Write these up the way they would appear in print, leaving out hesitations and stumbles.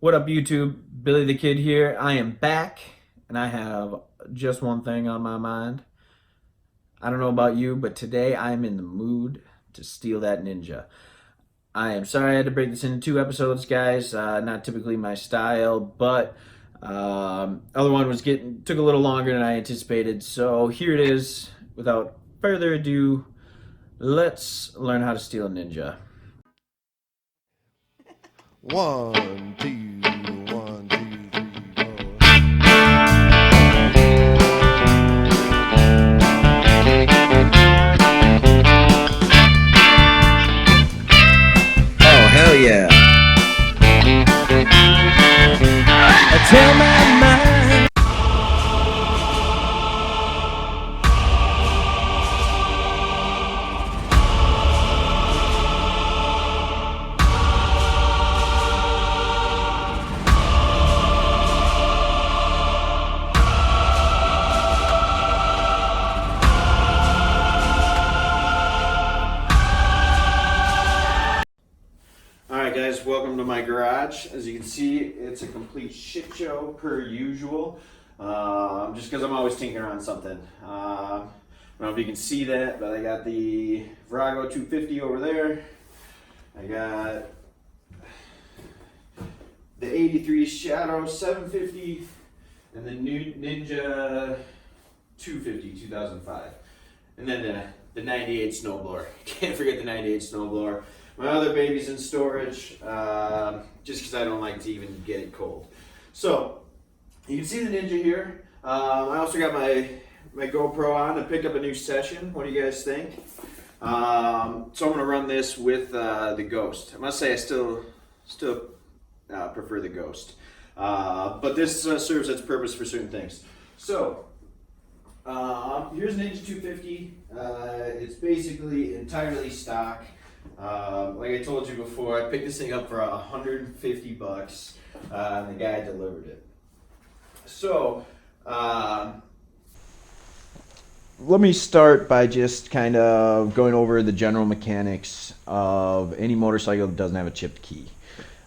What up, YouTube? Billy the Kid here. I am back, and I have just one thing on my mind. I don't know about you, but today I am in the mood to steal that ninja. I am sorry I had to break this into 2 episodes, guys. Not typically my style, but other one was took a little longer than I anticipated. So here it is. Without further ado, let's learn how to steal a ninja. One, two, one, two, three, four. Oh, hell yeah. I tell my mind. Alright guys, welcome to my garage. As you can see, it's a complete shit show per usual. Just because I'm always tinkering on something. I don't know if you can see that, but I got the Virago 250 over there. I got the 83 Shadow 750 and the new Ninja 250 2005. And then the 98 snowblower. Can't forget the 98 snowblower. My other baby's in storage, just because I don't like to even get it cold. So, you can see the Ninja here. I also got my GoPro on to pick up a new session. What do you guys think? So I'm going to run this with the Ghost. I must say I still prefer the Ghost. But this serves its purpose for certain things. So, here's Ninja 250. It's basically entirely stock. Like I told you before, I picked this thing up for $150, and the guy delivered it. So, let me start by just kind of going over the general mechanics of any motorcycle that doesn't have a chipped key.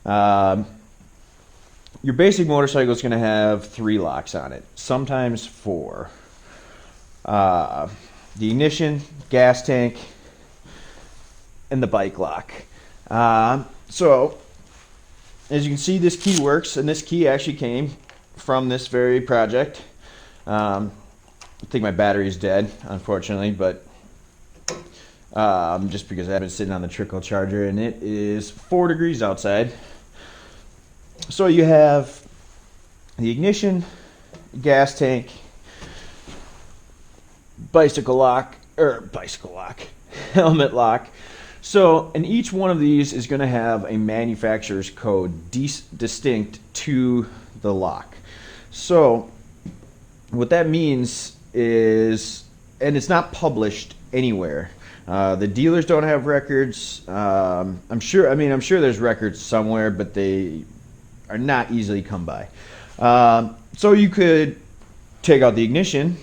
Your basic motorcycle is going to have 3 locks on it, sometimes 4. The ignition, gas tank, and the bike lock. So, as you can see, this key works, and this key actually came from this very project. I think my battery is dead, unfortunately, but just because I've been sitting on the trickle charger, and it is 4 degrees outside. So you have the ignition, gas tank, bicycle lock, helmet lock. So, and each one of these is going to have a manufacturer's code distinct to the lock. So, what that means is, and it's not published anywhere. The dealers don't have records. I'm sure there's records somewhere, but they are not easily come by. So you could take out the ignition,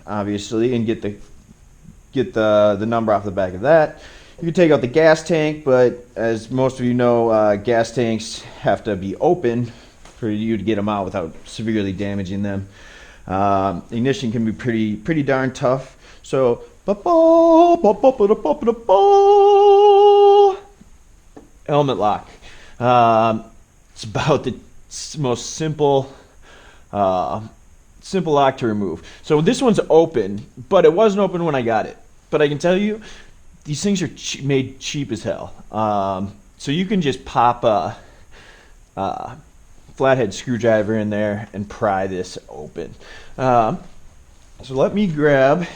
obviously, and get the number off the back of that. You can take out the gas tank, but as most of you know, gas tanks have to be open for you to get them out without severely damaging them. Ignition can be pretty darn tough. So, helmet lock. It's about the most simple lock to remove. So this one's open, but it wasn't open when I got it. But I can tell you, these things are made cheap as hell. So you can just pop a flathead screwdriver in there and pry this open. So let me grab,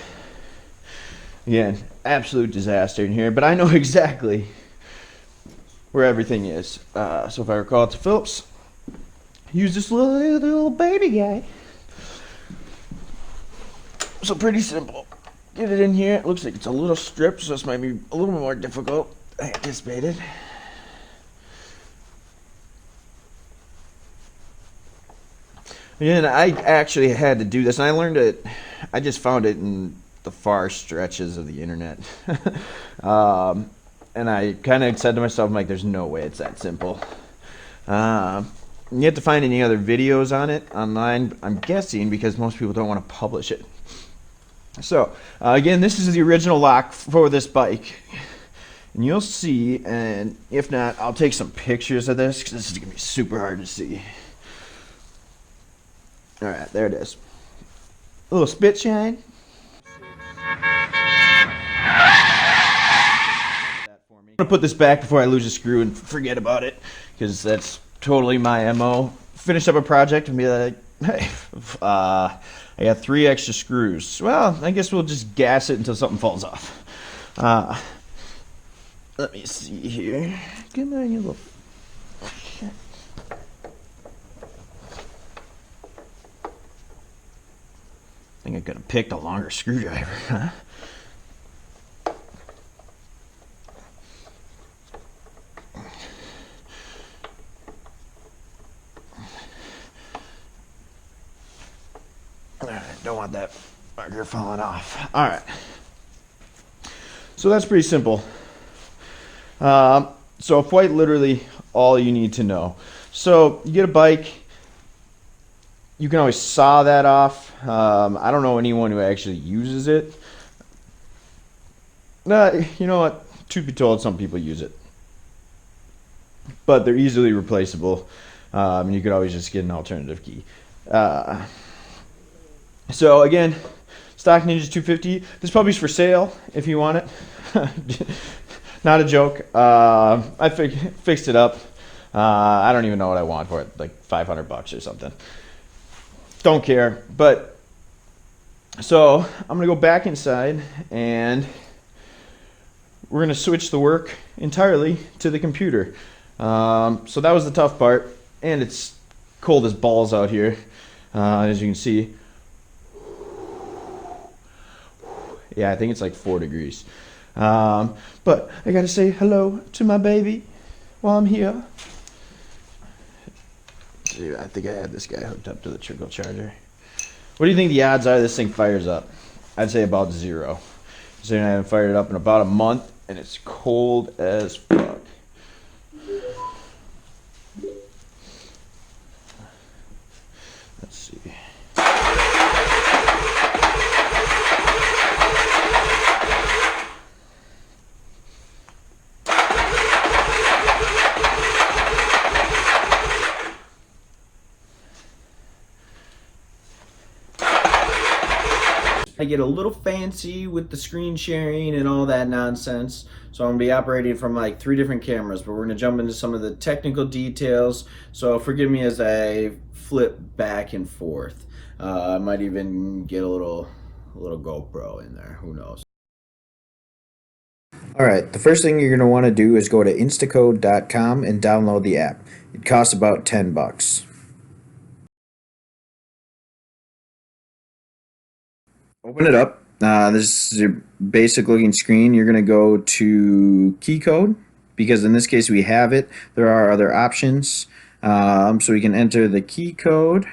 again, absolute disaster in here, but I know exactly where everything is. So if I recall, it's a Phillips. Use this little baby guy. So pretty simple. Get it in here. It looks like it's a little strip, so this might be a little more difficult than I anticipated. And I actually had to do this, and I learned it. I just found it in the far stretches of the internet. And I kind of said to myself, I'm like, there's no way it's that simple. yet to find any other videos on it online, I'm guessing, because most people don't want to publish it. So, again, this is the original lock for this bike. And you'll see, and if not, I'll take some pictures of this, because this is going to be super hard to see. Alright, there it is. A little spit shine. I'm going to put this back before I lose a screw and forget about it, because that's totally my MO. Finish up a project and be like, hey, I got 3 extra screws. Well, I guess we'll just gas it until something falls off. Let me see here. Come on, you little shit. I think I could have picked a longer screwdriver, huh? Alright, don't want that marker falling off. Alright. So that's pretty simple. So quite literally all you need to know. So you get a bike, you can always saw that off. I don't know anyone who actually uses it. You know what? Truth be told, some people use it. But they're easily replaceable. You could always just get an alternative key. So again, stock Ninja 250. This puppy's for sale if you want it. Not a joke. I fixed it up. I don't even know what I want for it, like $500 or something. Don't care. But so I'm gonna go back inside and we're gonna switch the work entirely to the computer. So that was the tough part, and it's cold as balls out here, as you can see. Yeah, I think it's like 4 degrees. But I gotta say hello to my baby while I'm here. Dude, I think I had this guy hooked up to the trickle charger. What do you think the odds are this thing fires up? I'd say about 0. So I haven't fired it up in about a month, and it's cold as fuck. Let's see. I get a little fancy with the screen sharing and all that nonsense. So I'm gonna be operating from like 3 different cameras, but we're gonna jump into some of the technical details. So forgive me as I flip back and forth. I might even get a little GoPro in there, who knows. All right, the first thing you're gonna wanna do is go to instacode.com and download the app. It costs about $10. Open it up. This is your basic looking screen. You're going to go to key code because in this case we have it. There are other options. So we can enter the key code.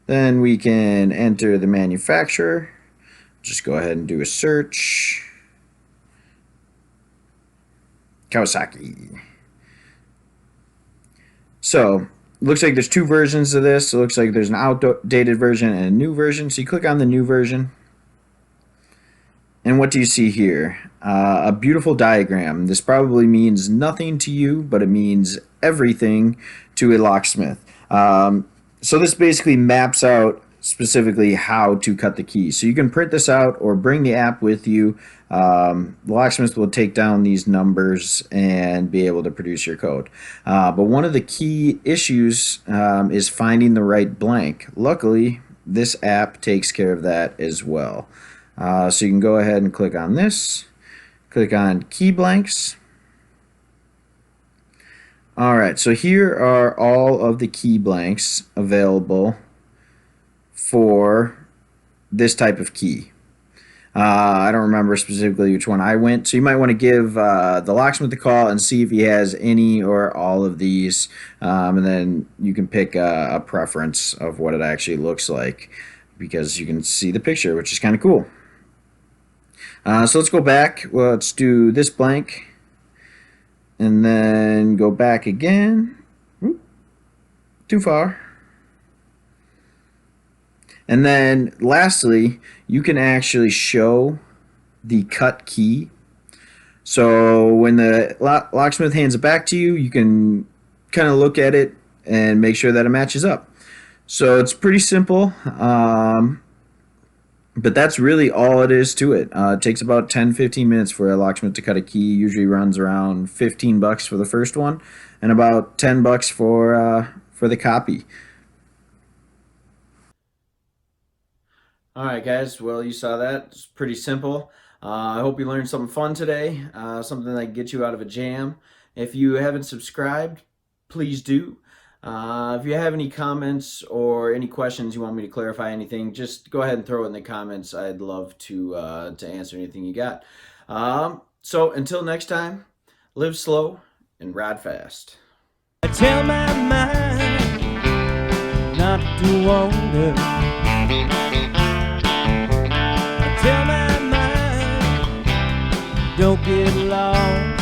Then we can enter the manufacturer. Just go ahead and do a search. Kawasaki. So looks like there's 2 versions of this. It looks like there's an outdated version and a new version. So you click on the new version. And what do you see here? A beautiful diagram. This probably means nothing to you, but it means everything to a locksmith. So this basically maps out specifically how to cut the key. So you can print this out or bring the app with you. The locksmith will take down these numbers and be able to produce your code. But one of the key issues is finding the right blank. Luckily, this app takes care of that as well. So you can go ahead and click on this, click on key blanks. Alright, so here are all of the key blanks available for this type of key. I don't remember specifically which one I went, so you might want to give the locksmith a call and see if he has any or all of these, and then you can pick a preference of what it actually looks like because you can see the picture, which is kind of cool. So let's go back. Well, let's do this blank. and then go back again. Oop, too far. And then lastly, you can actually show the cut key. So when the locksmith hands it back to you, you can kind of look at it and make sure that it matches up. So it's pretty simple, but that's really all it is to it. It takes about 10-15 minutes for a locksmith to cut a key. Usually runs around $15 for the first one, and about $10 for the copy. All right, guys. Well, you saw that. It's pretty simple. I hope you learned something fun today, something that can get you out of a jam. If you haven't subscribed, please do. If you have any comments or any questions you want me to clarify anything, just go ahead and throw it in the comments. I'd love to answer anything you got. So until next time, live slow and ride fast. I tell my mind not to wander. I tell my mind don't get lost.